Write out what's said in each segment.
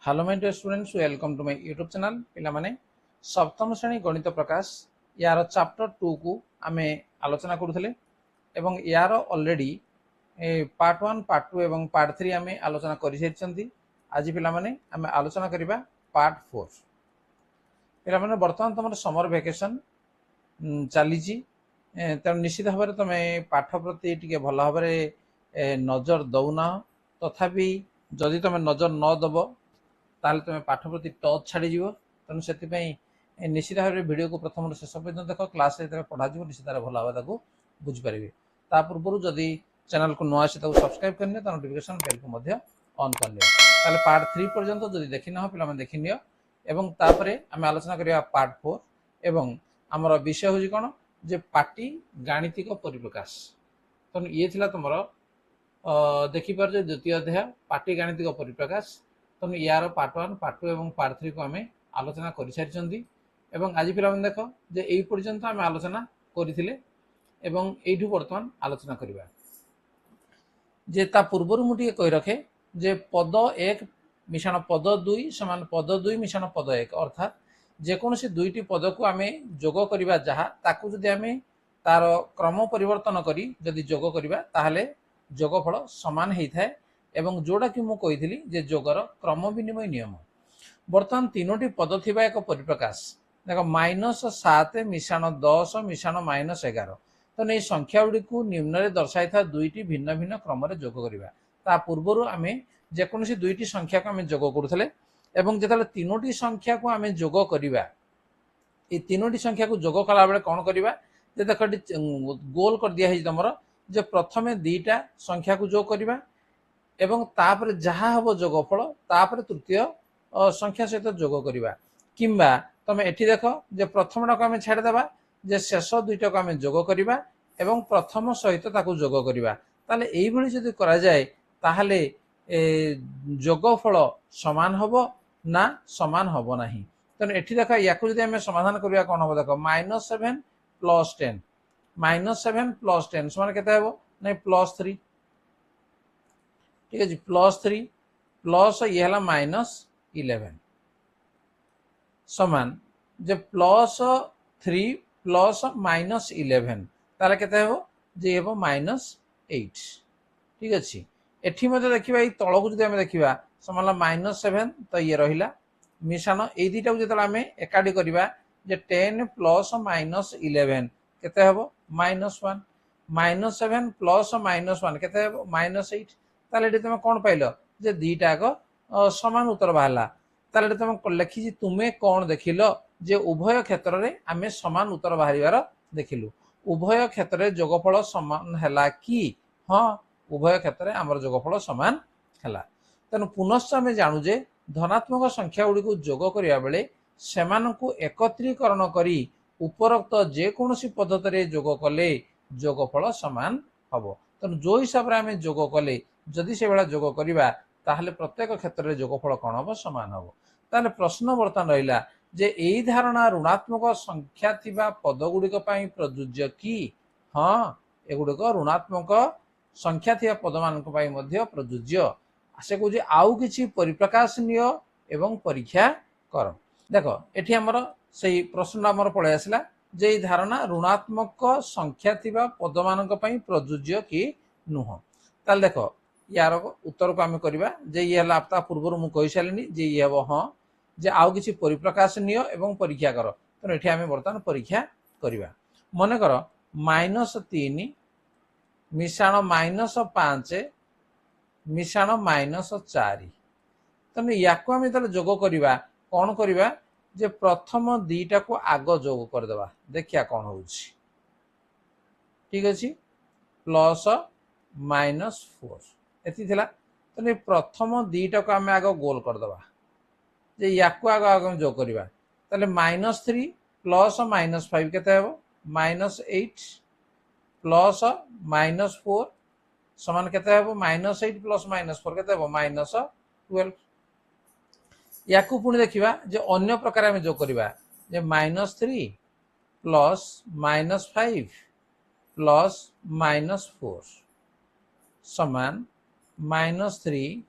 Hello my dear students, welcome to my YouTube channel. पिला माने सप्तम श्रेणी गणित प्रकाश यार चैप्टर 2 को आमे आलोचना करूथले एवं यार ऑलरेडी पार्ट 1 पार्ट 2 एवं पार्ट 3 आमे आलोचना करि सेरचंती। आज पिला माने आमे आलोचना करिबा पार्ट 4। पिला माने वर्तमान तमर समर वेकेशन चलीची, तेणु निश्चित भाव में तुम पाठ प्रति टिके भल भाव नजर दौना। तथापि जदि तुम नजर न दब ताले तुम पाठ प्रति टच छाड़ी तेणु से निश्चित भाव में वीडियो को प्रथम शेष पर्यटन देख। क्लास पढ़ा निश्चित भाव भल भाव बुझीपारे। ता पूर्व जदि चैनल को नुआ आसी सब्सक्राइब करनी तो नोटिफिकेशन बेल को ऑन कर लियो। पार्ट 3 पर्यंत जदि देखी ना पिला देखी नियो एवं तापरे आम आलोचना करिया पार्ट 4 एवं आमर विषय हूँ कौन जे पाटी गाणितिक परिप्रकाश। तेणु ये थिला तुमर देखिपार द्वितीय अध्याय पाटी गाणितिक परिप्रकाश। तेणु यार पार्ट 1 पार्ट 2 एवं पार्ट 3 को आम आलोचना कर सारी। आज पिला देख जे यही पर्यंत आम आलोचना करथिले एवं एठू वर्तमान आलोचना करिबा जे ता पूर्वर मुझे कही रखे जे पद 1 मिश्रण पद 2 समान पद 2 मिश्रण पद 1 अर्थात जेकोसी दुईटी पद को आम जोग करवा जहाँ ताकू जदि आम तार क्रम परिवर्तन करी जदि जोग करवा ताहले जोगफल समान होता है। एवं जोड़ा कि मुझे कही जे जोगर क्रम विनिमय नियम बर्तमान तीनोटी पद थिबा एक परिप्रकाश देख -7 मिश्रण 10 मिश्रण -11। तो नहीं संख्या गुड़ी को निम्न में दर्शाई था दुईटी भिन्न भिन्न क्रम जोग करवा। ता पूर्वर आम जेकोसी दुईटी संख्या को आम जोग करुले एवं जो तीनोटी संख्या को आम जोग करवा ये तीनोटी संख्या को जोग कला बेले कौन करवा जे देख गोल कर दिया तुमर जे प्रथमे दीटा संख्या को जोग करवा एवं तापर जहाँ हम जोगफल तापर तृतीय संख्या सहित जोग करवा किंबा तुम एठी देख जे प्रथमटा को आम छाड़देवा जे शेष दुईटा को आम जोग करवा एवं प्रथम सहित ताकू जोग करवा ताले एई भली जदि करा जाए ताहले जोगफल समान हबो ना समान हबो नाही। तेणु एठी देख या समाधान करवा कौन हम देख -7 + 10 -7 + 10 समान केते हबो नहीं +3। ठीक है +3 प्लस ये हला -11 समान जे +3 प्लस -11 ताले केते हबो जे हबो -8। ठीक अच्छे एठी मते देखिबा ई तळ को जदि हम देखिबा समान -7 तो ये रहिला मिश्रण ए दुईटा को जतले हम एकाडी करबा जे 10 प्लस -11 केते हबो -1 -7 प्लस -1 केते हबो -8। ताले एठी तुम कोन पाइलो जे दीटा को समान उत्तर बाहला। ताले तुम लिखी तुम्हें कौन देखिल जे उभय क्षेत्र में आम समान उत्तर बाहर देखिलु। उभय क्षेत्र में जोगफल समान है कि हाँ उभय क्षेत्र में आमर जोगफल समान है। तेणु पुनश्च आम जानू जे धनात्मक संख्या गुड़ी को जोग करने बेले सेमानकु एकत्रीकरण करी उपरोक्त जेकोसी पद्धति जोग कले जोगफल समान हम। तेणु जो हिसाब से आम जोग कले जदि से भाया जोग करवा ताहले प्रत्येक क्षेत्र में जोगफल कौन हम समान हम। ताहले प्रश्न बर्तमान रहा जे यही धारणा ऋणात्मक संख्या थिबा पद गुड़िक प्रযোज्य कि हाँ एगुड़िक ऋणात्मक संख्या थिबा पद मानक प्रযোज्य। से कहे आउ किछि परिप्रकाश नियो एवं परीक्षा कर। देख एठी हमर सेही प्रश्न आमर पळे आसिला जे ई धारणा ऋणात्मक संख्या थिबा पद मानक प्रযোज्य कि नुह। ताल देख यार उत्तर को आम करवा जे ये हला पूर्व मुझे कही सारे जे ये हम हाँ जे आउ किछि परिप्रकाश नियो एवं परीक्षा कर। तेणु एठी आम बर्तमान परीक्षा करवा। मन कर -3 मिश्रण -5 मिश्रण -4। तेणु या आम जो जोग करवा कौन करवा जे प्रथम दीटा को आग जोग करदेवा देखिया कौन हो। ठीक अच्छे +-4 एति थिला। तेणु प्रथम दीटा को आम आग गोल करदेवा जे या आग आग जोग करवा ताले -3 प्लस -5 केते हबो -8 प्लस -4 समान केते हबो -8 प्लस -4 केते हबो -12। या पुणी देखिबा जे अन्य प्रकार आम जोग करवा जे -3 प्लस -5 प्लस -4 समान -3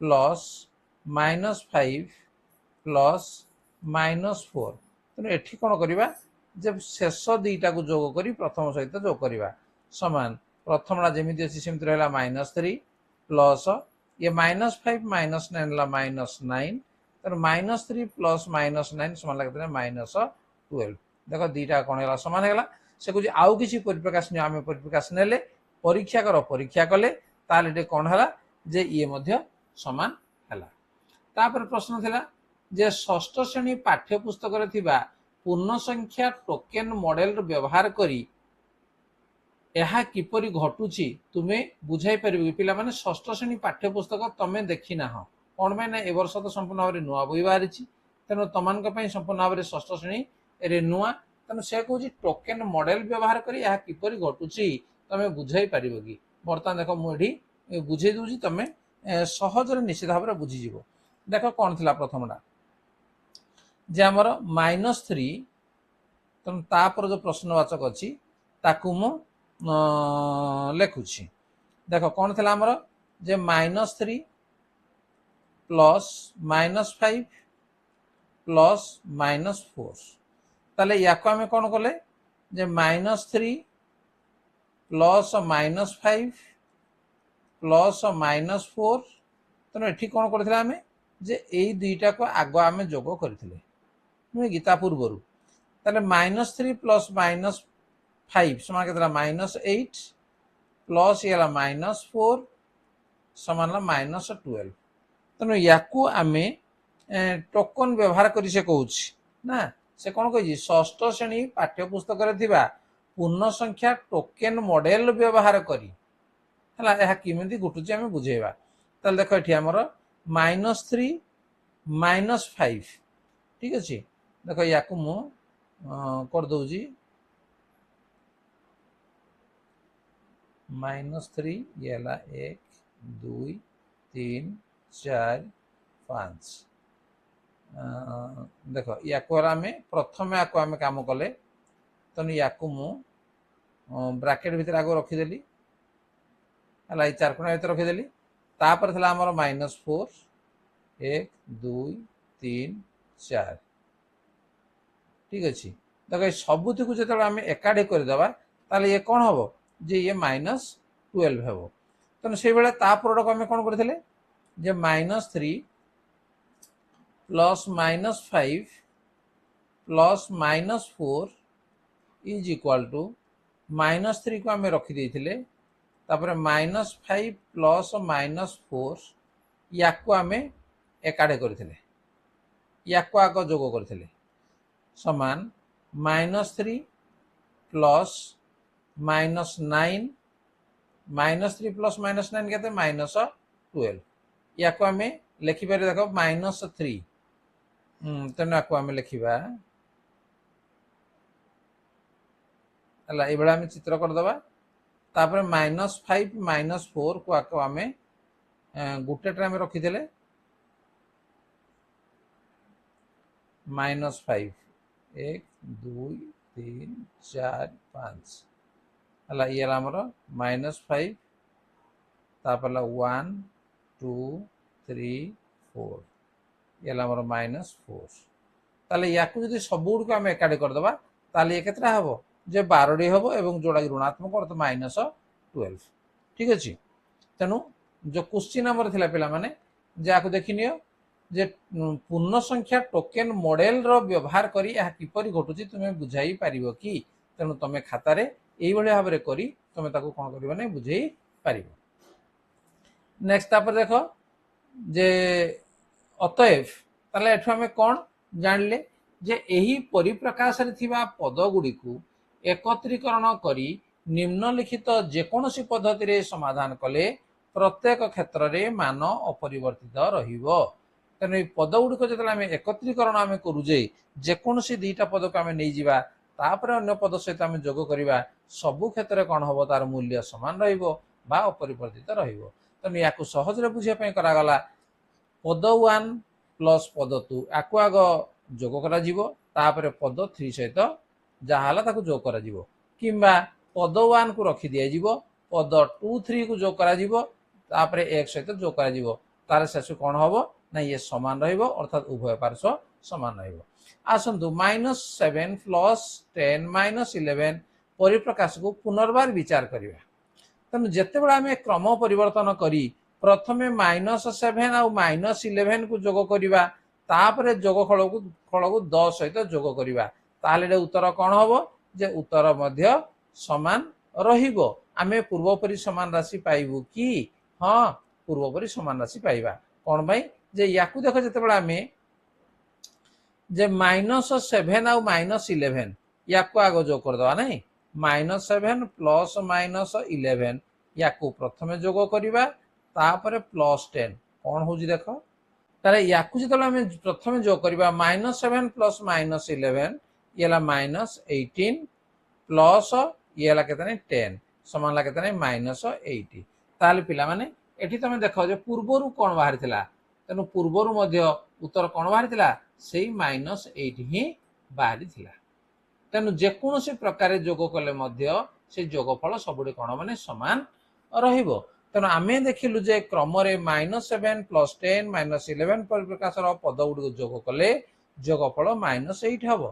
प्लस -5 प्लस -4 तेणु एठी कौन करवा जे शेष दीटा को जोग करी प्रथम सहित जोग करवा समान प्रथम जमी अच्छी सेमती रहा -3 प्लस ये -5 -9 -9 तेणु -3 प्लस -9 समान लगे -12 देख दीटा कौन है सामान है से कह आउ कि परिप्रकाश नियो आम परिप्रकाश ने परीक्षा कर परीक्षा कले ताले कौन है जे ये सामान है तापर प्रश्न थिला जे षष्ठ श्रेणी पाठ्यपुस्तक पूर्ण संख्या टोकेन मॉडल व्यवहार करी यह किपरि घटुची तुम्हें बुझाई पारिबो पिला माने षष्ठ श्रेणी पाठ्यपुस्तक तमें देखी ना कौन में ना ए वर्ष तो संपूर्ण भाव नुआ बही बाहरी तेणु तुम संपूर्ण भाव षष्ठ श्रेणी रे नुआ तेणु से कौन टोकेन मॉडल व्यवहार करी यह किपरि घटुची तमें बुझाई पारिबो कि बर्तमान देख मुझे बुझे दूची तमें सहज निश्चित भाव में बुझीज देख कौन थी प्रथमटा जे आमर -3 तेणु तापर जो प्रश्नवाचक अच्छी ताकू मु लिखुची देख कौन थी आमर जे -3 प्लस -5 प्लस -4 ताले या आम कौन कले जे -3 प्लस -5 प्लस -4 तेणु ये कौन करते आम जे यही दुईटा को आग आम जोग करते नुहे कि पूर्वर ताले -3 प्लस -5 समान के -8 प्लस ये -4 समान -12 तेणु या आम टोकन व्यवहार करी से कहूँ ना से कौन कही षष्ठ श्रेणी पाठ्यपुस्तक पूर्ण संख्या टोकेन मॉडल व्यवहार करी है किमी घटुची आम बुझेवा ताल देख ये आमर -3 -5 ठीक अच्छे देख या मु करदे -3 ये 1 2 3 4 5 देख या आम प्रथम आम कम कले तेणु या मु ब्राकेट भितर आग रखीदेली है चारकोणा भर रखीदेली तापर था आमर -4 1 2 3 4 ठीक अच्छे देख ये सबुति को जो आम एकाठी करदे ताले ये कौन हम जे ये -12 हम तेणु से बेले प्रोडक्ट आम कौन करते जे -3 plus -5 plus -4 is equal to -3 को आम रखीदे तापर -5 प्लस -4 या आम एकाठे करते या आग जोग करते समान -3 प्लस -9 -3 प्लस -9 के -12 या आम लिखिपारे देख -3 तेणु आपको आम लिखा है आम चित्र करदे तापर -5 -4 को आम गोटे आम रखीदे -5 1 2 3 4 5 है ये आमर -5 तापर 1 2 3 4 ये आमर -4 ताले या सब गुड़ आम एकाठी करदे ताले ये केतटा हम जे 12टी हम एवं जोड़ा ऋणात्मक अर्थ -12 ठीक अच्छे तेणु जो क्वेश्चन आमर थिला पिला माने जाको देखि नियो जे पूर्ण संख्या टोकेन मॉडल रो व्यवहार करी यह किपरि घटुची तुम्हें बुझाई पारिबो कि तेणु तुम खातार यही भाव में करी तुम ताको कौन कर बुझे पार नेक्स्ट तापर देख जे अतएव ताले एठु आमे कौन जानले जे एही परिप्रकाश रे थिबा पद गुडी को एकत्रीकरण करी निम्नलिखित जेकोसी पद्धति रे समाधान कले प्रत्येक क्षेत्र रे मान अपरिवर्तित रहिबो तेणु पद गुड़िक जो आम एकत्रीकरण आम करुजे जेकोसी दुईटा पद को आम नहीं जावा तापर अन्य पद सहित आम जोग करवा सबु क्षेत्र में कौन हम तार मूल्य समान रहा अपरिवर्तित तेणु या सहज बुझापी करागला पद 1 प्लस पद 2 आक आग जोग कर पद 3 सहित जहाँ जोग कर पद 1 को रखी दि पद 2 3 को जोग कर एक सहित जोग कर तार शेष कौन हम ना ये समान रहिबो अर्थात उभय पार्श्व समान रहिबो। आसंतु -7 प्लस 10 माइनस 11 परिप्रकाश को पुनर्बार विचार करिबा। तेणु जितेबाला आम क्रम परिवर्तन करी प्रथमे -7 आउ -11 को जोग करिबा तापरे जोगफल को 10 सहित जोग करिबा ताले उत्तर कौन हम जे उत्तर मध्य समान रहिबो। आमे पूर्वपरि समान राशि पाइबु कि हाँ पूर्वपरि समान राशि पाइबा कौन भाई जे याकू देख जितेबाला आमे जे -7 आउ -11 याकू आग जोग करदवा नहीं -7 प्लस -11 याकू प्रथमे जोग करिबा तापरे +10 कौन हो देख तारे याकू जो प्रथम जोग करिबा -7 प्लस -11 ये -18 प्लस ये केतने 10 समान केतने -80 ताले पिला माने एठी तमे देखो जे पूर्वरु कोन बाहर थिला तेनु पूर्वरु मध्य उत्तर कोन बाहर थिला सेही -8 ही बाहर थिला। तेणु जेकोसी प्रकार जोग कले मध्य से जोगफल सबुठी कोन माने समान रहिबो। तेणु आमे देखिलु जे क्रम रे -7 प्लस 10 -11 परिप्रकाशर पद गुडी जोग कले जोगफल -8 हबो।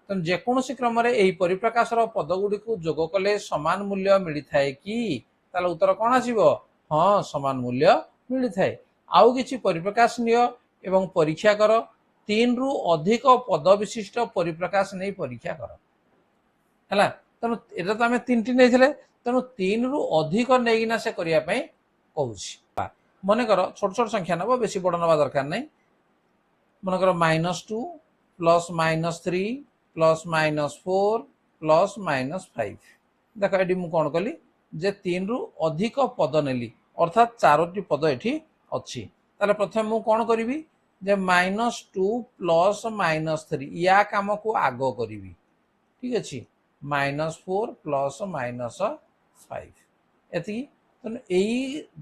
तेणु जेकोसी क्रम रे एही परिप्रकाशर पद गुडी को जोग कले समान मूल्य मिली थाए कि ताले उत्तर कोन आसीबो हाँ समान मूल्य मिली थाए। आउ किछि परिप्रकाश नियो एवं परीक्षा कर 3 रु अधिक पद विशिष्ट परिप्रकाश नै परीक्षा कर है। तेणु एटा तो आम 3टी नहीं तेणु 3 रु अधिक नहीं से करने कहूँ मन कर छोट छोट संख्या नब बेसी बड़ नवा दरकार नहीं मन कर -2 प्लस -3 प्लस -4 प्लस -5 देख ये मुझे कौन कली जे 3 रु अधिक पद नेली अर्थात 4टी पद ये अच्छी ताले प्रथम मु कौन करी जे -2 प्लस -3 या काम को आग करी ठीक अच्छे -4 प्लस -5 एति तेणु यही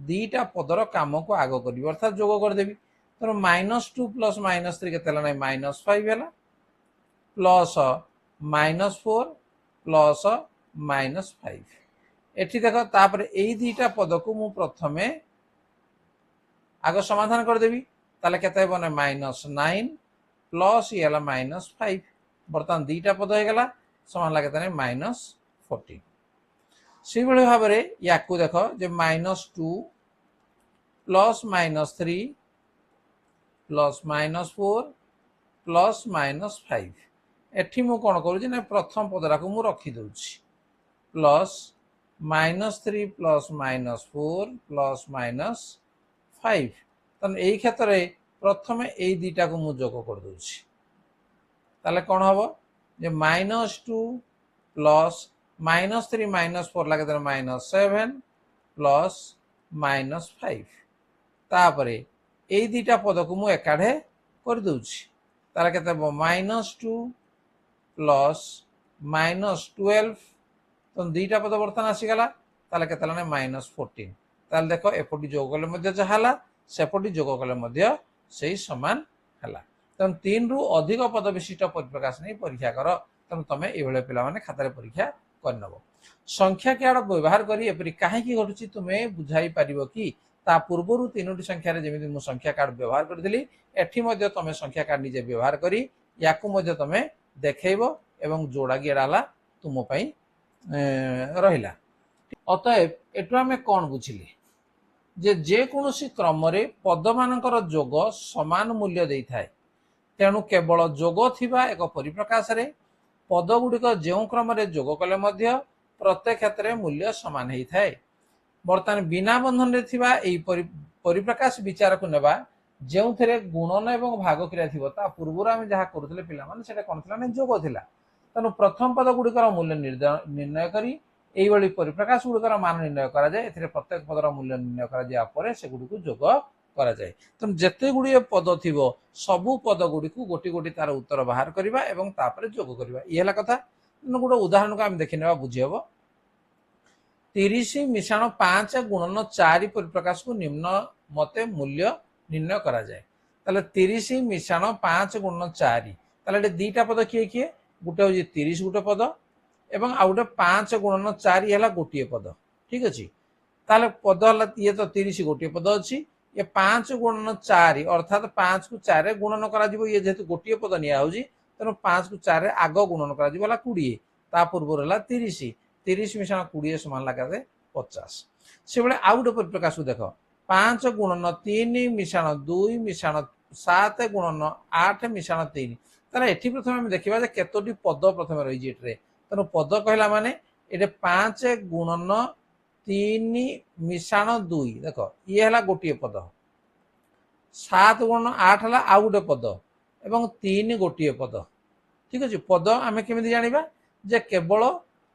दीटा पदर काम को आग करी अर्थात जोग करदेवी तेणु -2 प्लस -3 के -5 है प्लस -4 प्लस -5 एठी देख तापर यही दीटा पद को मु प्रथमे आग समाधान करदेवी ताले केते बने -9 प्लस ये -5 बर्तमान दीटा पद हो गला समान लगे -14 से भाव में या देख जे -2 प्लस -3 प्लस -4 प्लस -5 एठी मु कौन करूँ ना प्रथम पदरा को मु रखीदे प्लस -3 प्लस -4 प्लस -5 तेनाली यही क्षेत्र में प्रथम यही दीटा को मु जोग करदे ताले कौन हम जे -2 प्लस -3 -4 लगे -7 प्लस -5 तापर यही दीटा पद को मु एकाठे कर दूची ताले केते -2 प्लस -12 तो दीटा पद बर्तमान आसीगला ताले केते -14 ताले देख एपटी जोग कले मध्य जहाला सेपटी जोग कले मध्य सही समान हला। तेणु 3 रु अधिक पद विशिष्ट परिप्रकाश नहीं परीक्षा कर तेणु तुम ये पिला खातार परीक्षा करनब संख्या कार्ड व्यवहार करी एपरी कहीं घटुची तुम्हें बुझाई पार कि ता पूर्वर 3टी संख्यार जमी मुझे संख्या कार्ड व्यवहार करी एठी मध्य तुम संख्या कार्ड निजे व्यवहार करी याकू मध्य तुम देखब एवं जोड़ा गेड़ा तुम रहिला। अतएव एटू आम कौन बुझिले जे जेकोसी क्रम पद मानकर जोग समान मूल्य दे थाए तेणु केवल जोग थिबा एक परिप्रकाश रे पद गुड़िक जो क्रम जोग कले मध्य प्रत्येक क्षेत्र में मूल्य समान होता है। बर्तमान बिना बंधन रे थिबा एई परिप्रकाश विचार को नेबा जो गुणन एवं भाग क्रिया थी पूर्व आम जहाँ करुले पे कौन थी जोग थिला तेणु प्रथम पद गुड़िकर मूल्य निर्णय करी यही परिप्रकाश गुड़िकर मान निर्णय करा जाए एथिरे प्रत्येक पदर मूल्य निर्णय करा जाए पर से गुड़ी को जोग करा जाए। तेणु जेते गुड़िए पद थिबो सबु पद गुड़ी को गोटी गोटी तार उत्तर बाहर करबा एवं तापरे जोग करबा ये हला कथा। गोटे उदाहरण को आम देखि नेबा बुझी हबो 30 मिश्रण 5 गुणन 4 परिप्रकाश को निम्न मते मूल्य निर्णय करा जाए ताले 30 मिश्रण 5 गुणन 4 ताले दीटा पद किए किए गोटे हूँ 30 गोटे पद एवं आउ गोटे 5 गुणन 4 है गोटे पद ठीक अच्छे ताले पद है ये तो 30 गोटे पद अच्छी ये 5 गुणन 4 अर्थात 5 को 4 गुणन करा जिवो ये जेतु गोटिए पद निया होजी तेनो 5 को 4 आग गुणन करा जिवो ला 20 ता पूर्व रहला 30 30 मिशाण 20 समान लागाते 50 से बेले आउ गोटे परिप्रकाश को देखो 5 गुणन 3 मिशाण 2 मिशाण 7 गुणन 8 मिशाण 3 ताले एठी प्रथम हम देखिबा जे केतोटी पद प्रथम रही जे एटरे तेनो पद कहला माने एटे 5 गुणन 3 मिशाण 2 देखो ये हला गोटिए पद 7 गुणन 8 हला आउ गोटे पद एवं 3 गोटिए पद ठीक अछि पद आमे केमिति जानिबा जे केवल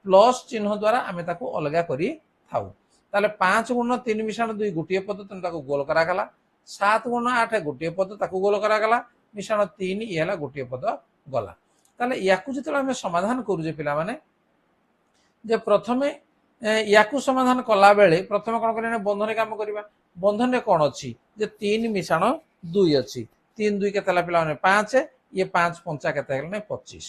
प्लस चिन्ह द्वारा आमे ताको अलगा करी थाउ ताले 5 गुणन 3 मिशाण 2 गोटिए पद तेनु ताको गोल करा गला 7 गुणन 8 गोटिए पद ताको गोल करा गला मिशाण 3 ये हला गोटिए पद गला ताले याकु जेतले आमे समाधान करू जे पिला माने जे प्रथमे याकु समाधान कला बेले प्रथमे कोन करिना बंधन काम करबा बंधन रे कोन अछि जे 3 मिशाण 2 अछि 3 2 केतला पिला माने 5 ये 5 5 केते हेल ने 25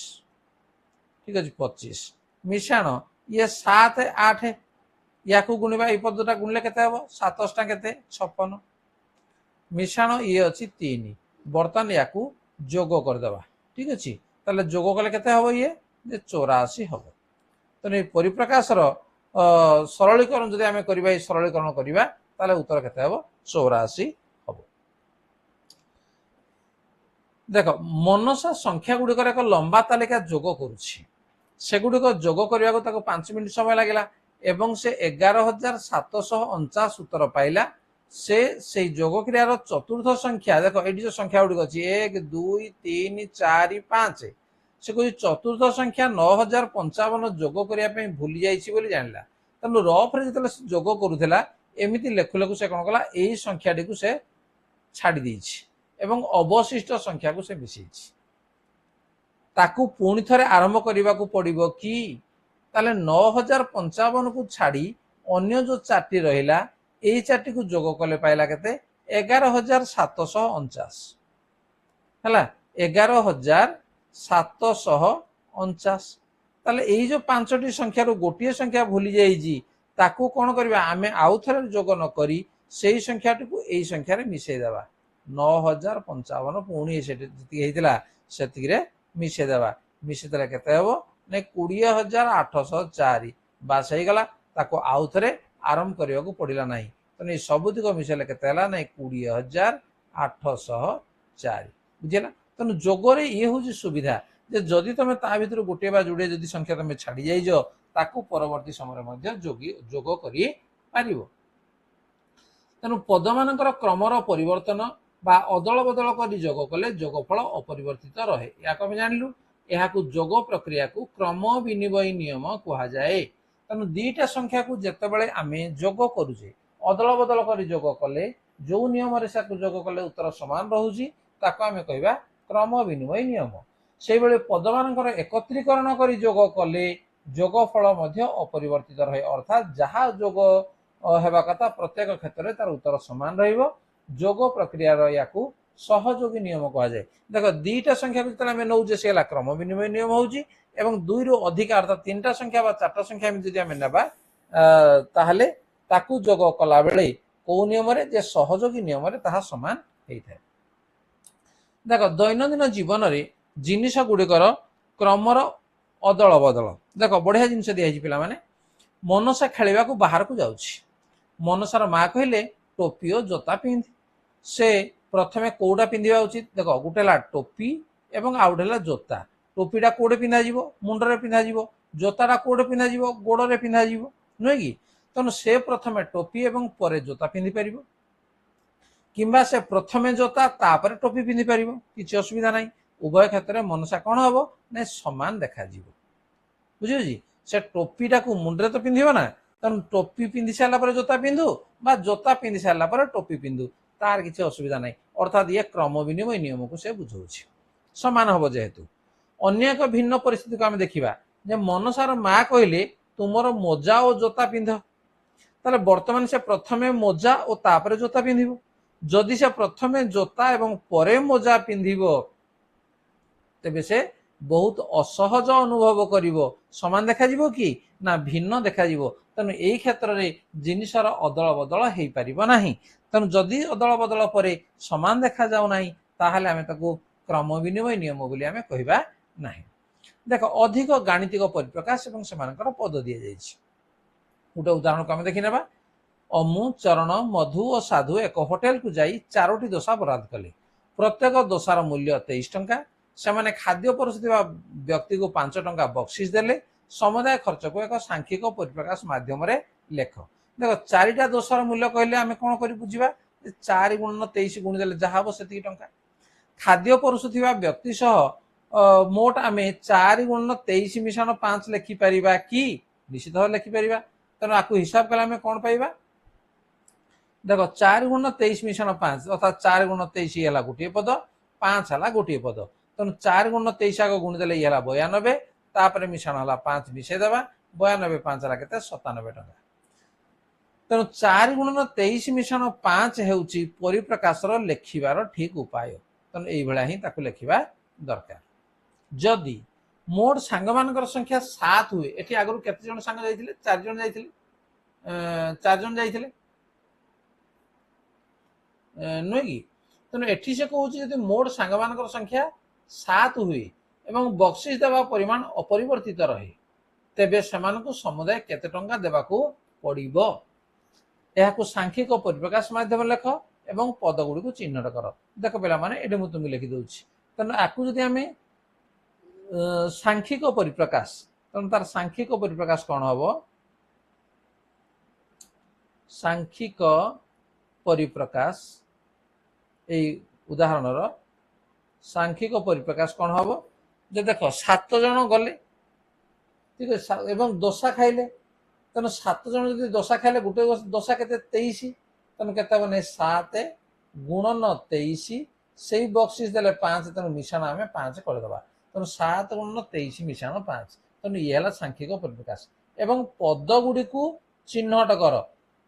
ठीक अछि 25 मिशाण ये 7 8 याकु गुणिबा ए पदटा गुणले केते हबो 7 टा केते 56 मिशाण ये अछि 3 बर्तन याकू जोग कर देबा ठीक अछि ताले जोग कले केते हबो ये जे 84 हबो तने परिप्रकाश रो सरलीकरण जदि आमे करबा ए सरलीकरण करबा ताले उत्तर केते हबो 84 हबो देखो मनसा संख्या गुडी कर एक लंबा तालिका जोग करूछि से गुडी को जोग करबा को ताको 5 मिनिट समय लागिला एवं से 11749 उत्तर पाइला से जोग क्रियार चतुर्थ संख्या देखो ये जो संख्या गुड़ी अच्छी 1 2 3 4 5 से कह चतुर्थ संख्या 9055 जोग करने भूली जाइए जानला तेणु रफ्रे जो जोग करूला एमती लेखु लेखु से कौन कला यही संख्या टी से छाड़ी देछि एवं अवशिष्ट संख्या को से मिसई ताकू पुणी थरे आरंभ करने को पड़ो कि ताले 9055 को छाड़ी अन्य जो चार्टी रहिला यही चार्टी को जोग कले पाइला केते 11749 हैला 11749 ताले यही जो पांचटी संख्या रो गोटिए संख्या भूली जाइजी ताकू कोन करबा आमे आउ थरे जोग न करी सेही संख्याटी को एही संख्या रे मिसई देबा 9055 पुणी सेठी जति हेतिला सेति रे मिसई देबा मिसई देला केते हबो ने 20804 बास हे गला ताको आउ थरे आरंभ करने को पड़ा ना तो सबुतिक मिसेले के ना 20804 बुझेगा तेणु जोगरे ये हूँ सुविधा जे जदि तुम ता भर गोटे बा जोड़े जदि संख्या तुम छाड़ी जाइज ताकू परवर्ती समय जोग कर तेणु पद मान क्रमर परिवर्तन बा अदल बदल कर जोग कले जोगफल अपरिवर्तित रहे या जानलु यह जोग प्रक्रिया को क्रम विनिमय नियम कहुए तेणु दीटा संख्या को जितेबाला आम जोग करुचे अदल बदल कर जोग कले जो नियम जोग कले उत्तर सामान रोचे ताको आम कहवा क्रम विनिमय नियम से बेले पद मान एकत्रीकरण कर जोग कले जोगफल अपरिवर्तित रहे अर्थात जहाँ जोग हेबा कथा प्रत्येक क्षेत्र में तार उत्तर सामान रोग प्रक्रिया या सहयोगी नियम कहुए देख दीटा संख्या को जो नौजे से क्रम विनिमय नियम होउची एवं 2 रु अधिक अर्थात 3टा संख्या बा 4टा संख्या में जदि आमे नेबा ताहले ताकू जोग कला बेले को नियम रे जे सहयोगी नियम रे ताहा समान हेइथाय देखो दैनंदिन जीवन रे जिनिस गुडिकर क्रमर अदल बदल देखो बढ़िया जिनिस दिया पिला माने मनसा खेलिबा को बाहर को जाउछि मनसार माँ कहले टोपी और जोता पिंध से प्रथमे कोडा पिंधिबा उचित देखो गुटेला टोपी एवं आउटेला जोता टोपीटा कोडे पिंधा जीवो मुंडरे पिंधा जीवो जोताटा कोडे पिंधा जीवो गोड़रे पिंधा जीवो नुहे कि तेणु से प्रथमे टोपी एवं परे जोता पिंधि पारिबो किंबा से प्रथमे जोता तापरे टोपी पिंधि पारिबो किछि असुविधा नाही उभय क्षेत्र में मनसा कौन हम ना समान देखा बुझे से टोपीटा को मुंडरे तो पिंधिबो ना तेणु टोपी पिंधि सारा पर जोता पिंधु बा जोता पिंधि सारा पर टोपी पिंधु तार किसी असुविधा नहीं अर्थात ये क्रम विनिमय नियम को से बुझाଉଛି समान हम जेहेतु अन्य एक भिन्न परिस्थिति को आम देखा जे मनसार माँ कहले तुमर मोजा और जोता पिंध ताले वर्तमान से प्रथमे मोजा और तापरे जोता पिंधिबो जदि से प्रथमे जोता एवं परे मोजा पिंधिबो तेबे से बहुत असहज अनुभव करिवो समान देखा जिवो कि ना भिन्न देखा जिवो तेणु यही क्षेत्र में जिनिसर अदल बदल हो पारिबो नाही तेणु जदि अदल बदल पर समान देखा जाऊ ना ताहले आमे ताकू क्रम विनिमय नियम बोली आमे कहिबा नाही। देख अधिक गाणितिक परिप्रकाश एवं सेमानकर पद दिया जायछि। गोटे उदाहरण को आमे देखि नेबा। अमु चरण मधु और साधु एक होटेल को जाई 4टी दोसा बराद कले। प्रत्येक दोसार मूल्य 23 टंका। सेमाने खाद्य परोसुथिबा व्यक्ति को 5 टंका बक्सीस देले। समुदाय खर्च को एक सांख्यिक परिप्रकाश माध्यम रे लेख। देख 4टा दोसार मूल्य कहले आमे कोन करि बुझिबा 4 × 23 गुणी देले जहा हबो सेति टंका। खाद्य परोसुथिबा व्यक्ति सह मोट आमे 4 × 23 मिशान 5 लेखि परिबा कि निश्चित भाव लेखि परिबा। तेणु आकु हिसाब कले आमे कोन पाइबा। देख 4 × 23 मिशान 5 अर्थात 4 × 23 है गोटे पद 5 है गोटे पद। तेणु 4 × 23 आग गुणी देले ये 92 तापर मिशान है 5 मिशे देवा 92 5 है केते 97 टंका। तेणु 4 × 23 मिशान 5 हेउची परिप्रकाशर लेखिबार ठीक उपाय। तेणु एई भला ही ताकु लेखिबा दरकार। जदि मोट सांग मानकर संख्या 7 हुए एठी आगरु केते जण सांग जाइथिले 4 जण जाइथिले 4 जण जाइथिले नुहे कि। तेणु एठी से कहूँ यदि मोट सांग मानकर संख्या 7 हुए एवं बक्सीस देवा परिमाण अपरिवर्तित रहे तेबे सेमानकु समुदाय केते टंका देबाकू पड़िबो। एहाकु सांख्यिक परिप्रकाश माध्यम लेख एवं पद गुडी को चिन्हट कर। देख पिला माने एडे मु तुमि लिखि दउछि। तेणु आकु जदि आमे सांख्यिक परिप्रकाश तेणु तार सांख्यिक परिप्रकाश कौन हबो। सांख्यिक परिप्रकाश उदाहरण सांख्यिक परिप्रकाश कौन हम जे देख 7 जन गले ठीक है एवं दोसा खाइले। तेणु 7 जन जब दोसा खाइले गोटे दोसा के 23 तेणु के 7 गुणन 23 से बक्सीस देले 5 तेणु मिशाण आम 5 करदे। तेणु 7 × 23 मिशाण 5 तेणु ये है सांख्यिक परिप्रकाश। एवं पद गुडी को चिन्हट कर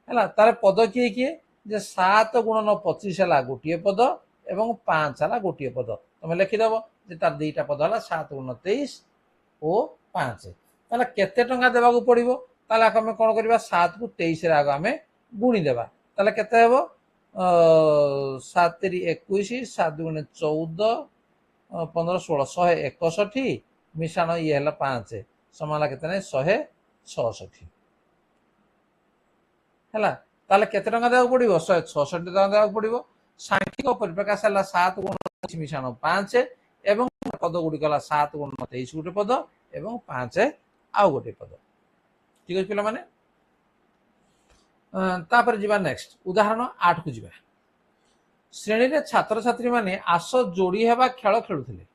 है तार पद किए किए जे 7 × 25 है गोटे पद एवं 5 है गोटे पद। तुम लिखिदेव जे तार 2टा पद है 7 × 23 और 5 ताला केते टंका देबाकू पड़िबो। ताला आमे कोन करबा 7 को 23 रे आगो आमे गुणी देबा ताला केते हेबो 7 × 21 7 × 14 15 16 161 मिशाण ये है 5 समाला केते नै 166 हैला। ताले केते टंका देबाकू पड़िबो 166 टंका देबाकू पड़िबो। सांख्यिक परिप्रकाश है 7 × 23 मिशाण 5 एवं पद गुडी कला 7 × 23 गोटे पद एवं 5 आउ गोटे पद। ठीक है पिला माने तापर जीवा नेक्स्ट उदाहरण 8 को जीवा। श्रेणी रे छात्र छात्री माने आस जोड़ी हेबा खेल खेलुथिले।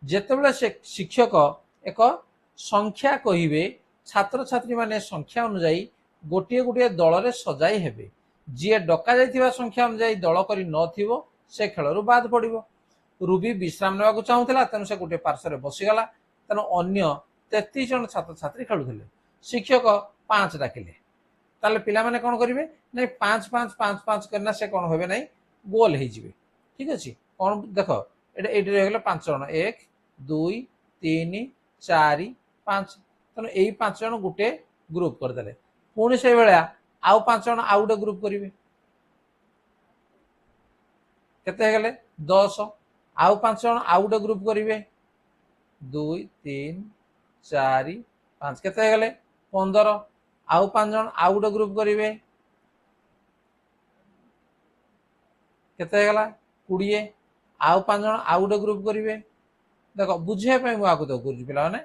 जेतेबेले शिक्षक एक संख्या कहिबे छात्र छात्री माने संख्या अनुसार गोटे गोटे दल रे सजाई हेबे। जी डका जाइथिबा संख्या अनुसार दल करी नथिबो से खेलरू बाद पड़िबो। रूबी विश्राम नेबाकू चाहुथिला तेनु से गोटे पार्श्व रे बसिगला। तेनु अन्य 33 जन छात्र छात्री खेलुथिले। शिक्षक 5 डाकिले ताले पिला माने कोन करिवे नै 5 5 5 5 करना से कोन होबे नै गोल हे जिवे। ठीक अछि कोन देखो एटा एटी रह गेले 5 जन 1 2 3 4 5 तेनु एई 5 जन गुटे ग्रुप कर देले। पुणी से बेला आउ 5 जन आउ गुटे ग्रुप करिवे केते गेले 10 आउ 5 जन आउ गुटे ग्रुप करिवे 2 3 4 5 केते गेले 15 आउ 5 जन आउ गुटे ग्रुप करिवे केते गेला 20 आउ 5 जन आउ गुटे ग्रुप करिवे। देखो बुझे पे मु आकु तो गुरुजी पिला माने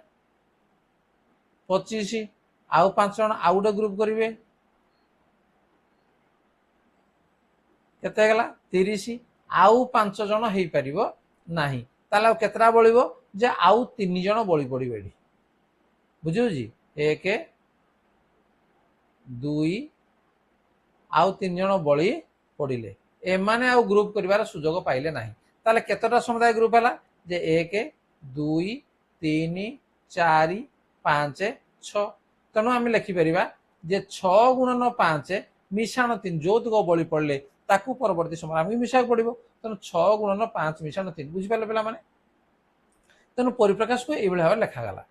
25 आउ 5 जन आउ गुटे ग्रुप करिवे केते गेला 30 आउ 5 जन हेई परिबो नाही ताला केतरा बळिबो जे आउ 3 जन बळी पड़िबे एडी बुझियो जी 1 2 आउ 3 जन बळी पड़िले एमाने आउ ग्रुप करिवार सुजोग पाइले नाही। ताले केतटा समुदाय ग्रुप हला जे 1 2 3 4 5 6 तेणु आम लिखिपर जे 6 × 5 मिशाण 3 जो बळी पड़े ताकू परवर्ती समय आमको मिसा पड़ो। तेणु 6 × 5 मिशाण 3 बुझिपारे पे मैंने। तेणु परिप्रकाश को यह भाव लिखागला।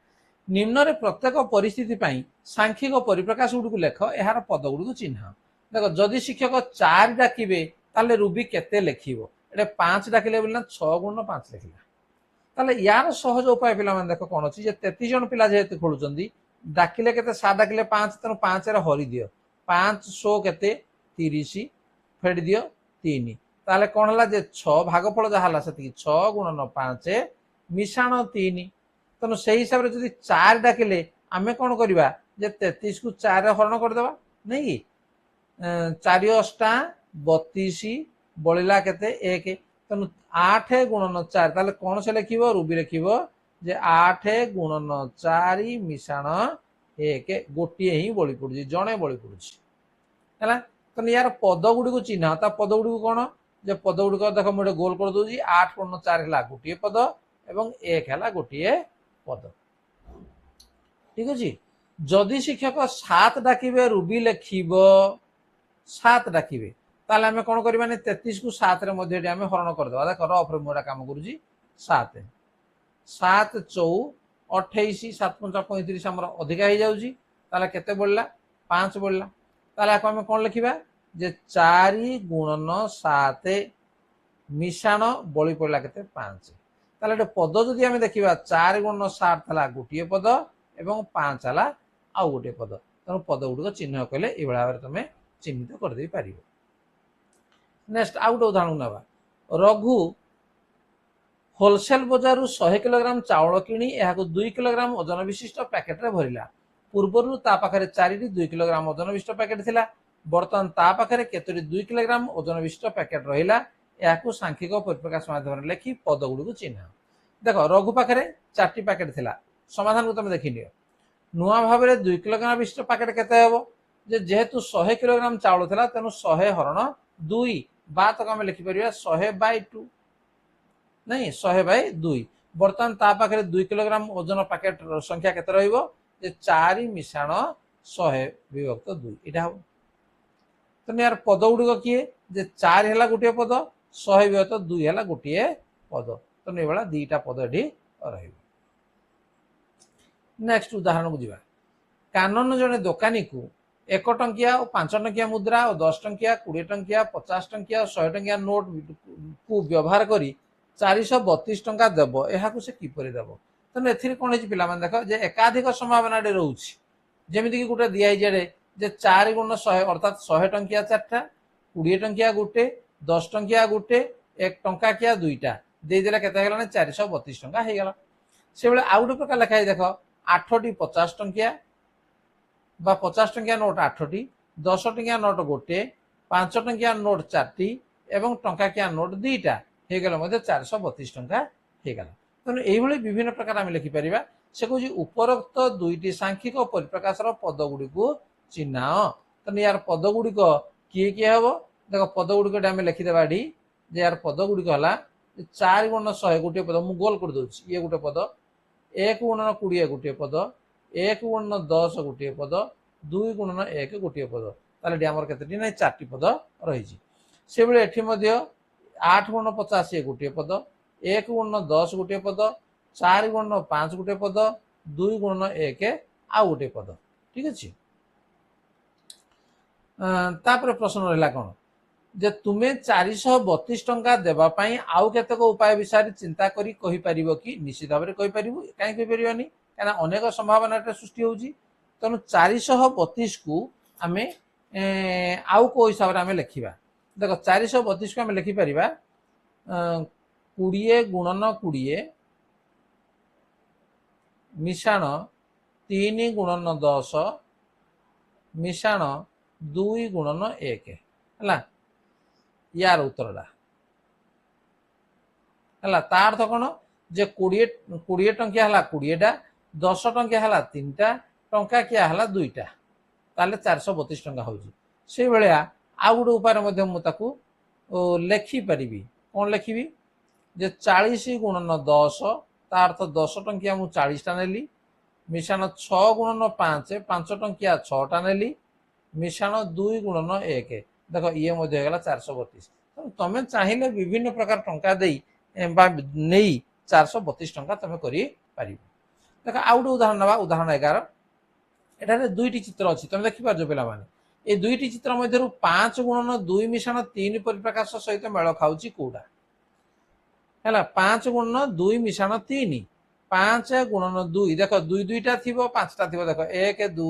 निम्न रे प्रत्येक परिस्थिति सांख्यिक परिप्रकाश गुड़ी लेख यार पद गुड़ी चिन्ह। देख जदि शिक्षक 4 डाकिबे ताले रूबी केते लिखिबो एटे 5 डाकिले बोलना 6 गुणन 5 लिखिला ताले यार सहज उपाय पिला माने देख कोन अछि जे 33 जन पिला जेते खेलुचंदी डाकिले केते 7 डाकिले 5 तेनु 5 रे हरि दियो 500 केते 30 फेड दियो 3 ताले कोन हला जे 6 भागफल जा हला सेति 6 गुणन 5 मिशाण 3 तेनु सेही हिसाब रे जदि 4 डाकिले आमे कोन करबा जे 33 को 4 रे हरण कर देबा नै कि 4 अष्टा 32 बळिला केते 1 तेनु 8 गुणन 4 ताले कोन से लिखिबो रूबी लिखिबो जे 8 गुणन 4 मिशाण 1 गोटिए ही बळी पडुची जणे बळी पडुची हला तने यार पद गुडी को चिन्ह ता पद गुडी को कोन जे पद गुडी को देखो मोडे गोल कर दोजी 8 गुणन 4 हला गोटिए पद एवं 1 हला गोटिए पद ठीक अछि जदि शिक्षक 7 डाकिबे रूबी लिखिबो 7 डाकिबे ताले हमें कोन करबानी 33 को 7 रे मध्ये हमें हरण कर देबा देखो रफ रे मोरा काम करूजी 7 7 4 28 7 5 35 हमर अधिका हो जाउजी ताले केते बोलला 5 बोलला ताले को हमें कोन लिखिबा जे 4 गुणन 7 मिशाण बळी पडला केते 5 ताले एटे पद जदि हमें देखिबा 4 गुणन 7 हला गोटिए पद एवं 5 हला आ गोटे पद तनो पद गुडी को चिन्ह कले ए बळा बारे तमे चिन्हित कर दे पारिबो नेक्स्ट आउट उदाहरण नबा रघु होलसेल बजार 100 किलोग्राम चावल किनी एहाको 2 किलोग्राम ओजन विशिष्ट पैकेट रे भरिला पूर्वरु ता पाखरे 4 2 किलोग्राम ओजन विशिष्ट पैकेट थिला वर्तमान ता पाखरे केतरी 2 किलोग्राम ओजन विशिष्ट पैकेट रहिला एहाको सांख्यिक परिप्रकाश माध्यम लेखि पद गुडी को चिन्ह देखो रघु पाखरे 4टी पैकेट थिला समाधान को तमे देखि लियो नुआ भाबरे 2 किलोग्राम विशिष्ट पैकेट केते हेबो जे जेहेतु 100 किलोग्राम चावल थिला तेनु 100 हरण 2 बात को हम लिखि परिया 100/2 नहीं 100/2 वर्तमान ता पाखरे 2 किलोग्राम ओजन पैकेट संख्या केते रहइबो जे 4 मिशाण 100 विभक्त 2 इटा हो तो यार पद गुडी को किए जे 4 हला गुटिए पद 100 विभक्त 2 हला गुटिए पद तो नै वाला दीटा पद एठी रहइबो नेक्स्ट उदाहरण को दिबा कानन जने दुकानी को 1 टंकिया और 5 टंकिया मुद्रा और 10 टंकिया 20 टंकिया 50 टंकिया 100 टंकिया नोट को व्यवहार करी 432 टंका देबो एहा को से किपरि देबो तने एथिरे कोन हेछि पिला मान देखो जे एकाधिक संभावना डे रहउछि जेमिति कि गुटे दिया जे जे 4 गुण 100 अर्थात 100 टंकिया 4टा 20 टंकिया गुटे 10 टंकिया गुटे 1 टंका किया दुईटा दे देला केते गेला 432 टंका हे गेला से बेले आउट प्रकार लिखाई देखो 8टी 50 टंकिया बा 50 टंकिया नोट 8टी 10 टंकिया नोट गोटे 5 टंकिया नोट 4टी एवं टंका किया नोट 2टा हे गेला मध्ये 432 टंका हे गेला तने एही भली विभिन्न प्रकार हम लिखि परिबा से को उपरोक्त दुईटी सांख्यिक परिप्रकाशर पद गुडी को चिन्ह तने यार पद गुडी को किए किए हबो देखो पद गुडी को हम लिखि देबा डी जे यार पद गुडी को हला 4 गुण 100 गोटे पद मु गोल कर दोछि ये गोटे पद 1 गुणन 20 गोटे पद 1 गुणन 10 गोटे पद 2 गुणन 1 गोटे पद ताले डी हमर केतेटी नै 4टी पद रहि छि से बेले एठी मध्ये 8 गुणन 50 गोटे पद 1 गुणन 10 गोटे पद 4 गुणन 5 गोटे पद 2 गुणन 1 आ गोटे पद ठीक अछि तापर प्रश्न रहला कोन जे तुमे 432 टंका देबा पई आउ केतक उपाय विषय चिंता करी कहि परिबो कि निश्चित भाबरे कहि परिबो काई कहि परिबानी काना अनेक संभावना सृष्टि होउची तनु 432 को आमे आउ को हिसाब रे आमे लिखिबा देखो 432 को आमे लिखि परिबा 20 गुणन 20 मिशाण 3 गुणन 10 मिशाण 2 गुणन 1 हला यार उत्तरडा हला ता अर्थ कोन जे 20 टंकिया हला 20 टा 10 टंकिया हला 3टा टंका किया हला 2टा ताले 432 टंका होउची से बेलिया आ गुड उपाय मध्ये मु ताकू लेखि परिबी कोन लेखिबी जे 40 गुणन 10 ता अर्थ 10 टंकिया मु 40 टा नेली मिशाण 6 गुणन 5 5 टंकिया 6 टा नेली मिशाण 2 गुणन 1 देखो ये मध्ये गेला 432 तमे चाहिले विभिन्न प्रकार टंका देई बा नेई 432 टंका तमे करी पारिबो देखो आउट उदाहरण नबा उदाहरण 11 एटारे दुईटी चित्र अछि तमे देखि पाजो पिला माने ए दुईटी चित्र मध्यरु 5 गुणन 2 मिश्रण 3 परिप्रकाश सहित मेल खाउची कोडा हैला 5 गुणन 2 मिश्रण 3 5 गुणन 2 देखो 2 2टा थिबो 5टा थिबो देखो 1 2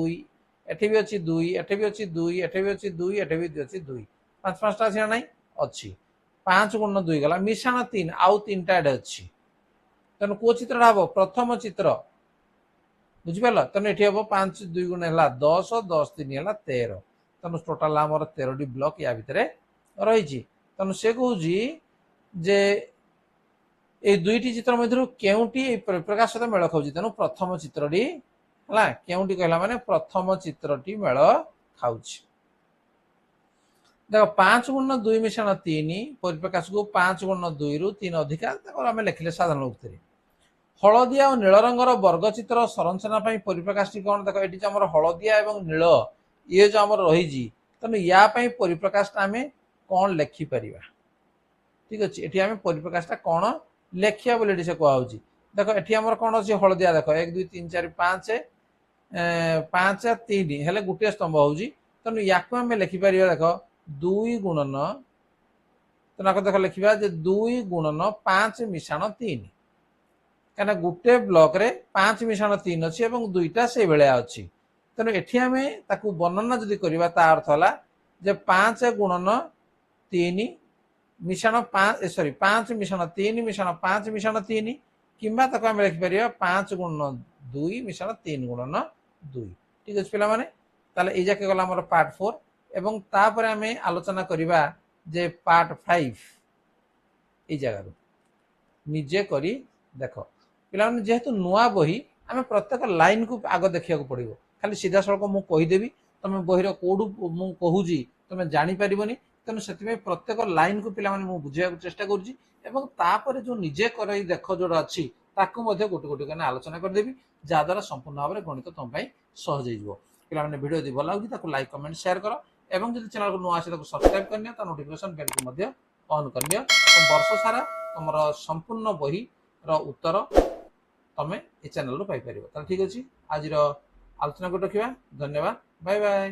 एठी भी अछि 2 एठी भी अछि 2 एठी भी अछि 2 एठी भी अछि 2 5 5टा छिना नै अछि 5 गुणन 2 गला मिश्रण 3 आउ 3टा एड अछि तन को चित्रटा हबो प्रथम चित्र बुझि पालो तने एठी हबो 5 2 गुण हला 10 10 3 हला 13 तन टोटल हमर 13 डी ब्लॉक या भितरे रही छी तन से कहूजी जे ए दुईटी चित्र मध्यरु केउटी ए प्रकाश सहित मेल खाउची तनु प्रथम चित्रटी हला केउटी कहला माने प्रथम चित्रटी मेल खाउची देखो 5 गुण 2 मिश्रण 3 परिप्रकाश को 5 गुण 2 रु 3 अधिका तकर हम लिखले साधारण उक्तिरे हलदिया और नील रंगर वर्गचित्र संरचना परिप्रकाश कौन देख ये जो हलदिया और नील ये जो आम रही तेणु या परिप्रकाश आम कौन लेखिपर ठीक अच्छे ये आम परिप्रकाश कौन लेखिया बोली से कहुच्छी देख ये आम कौन अच्छे हलदिया देख 1 2 3 4 5 5 3 हेले गोटे स्तंभ हो तेणु या लिखिपर देख 2 गुणन तेना देख लिखा 2 गुणन 5 मिश्रण 3 कहना गोटे ब्लॉक रे 5 मिश्रण 3 अच्छी और दुईटा से भाया अच्छी तेणु एठी आम ताकू वर्णना जदि करवा ता अर्थ है जे 5 गुणन 3 मिश्रण 5 सॉरी 5 मिश्रण 3 मिश्रण 5 मिश्रण 3 किंबा ताकू आम लिखिपर 5 गुणन 2 मिश्रण 3 गुणन 2 ठीक अच्छे पिला माने ताले ए जाके गला हमर पार्ट 4 एवं तापर आम आलोचना करवा जे पार्ट 5 ए जगह निजे करी देखो पिला जेहेतु नुआ बही आम प्रत्येक लाइन को आग देखा पड़ो खाली सीधा सड़क मुझे कहीदेवी तुम बहीर कौटू मुझे कहूँ तुम जापर तेणु से प्रत्येक लाइन को पिला बुझा चेष्टा कर जो निजे कर देख जोड़ा अच्छी ताकू गोटे गोटे कर आलोचना करदेवी जहाद्वारा संपूर्ण भाव में गणित तुम सहज हो पे भिडियो यदि भल लगे लाइक कमेंट शेयर कर एवं जो चैनल को नुआ आसे सब्सक्राइब करनी तो नोटिफिकेशन बेल को ऑन करनी वर्ष सारा तुम संपूर्ण बही उत्तर तुम ये चैनल रू पाइपर ठीक अच्छे आज आलोचना को रखा धन्यवाद बाय बाय।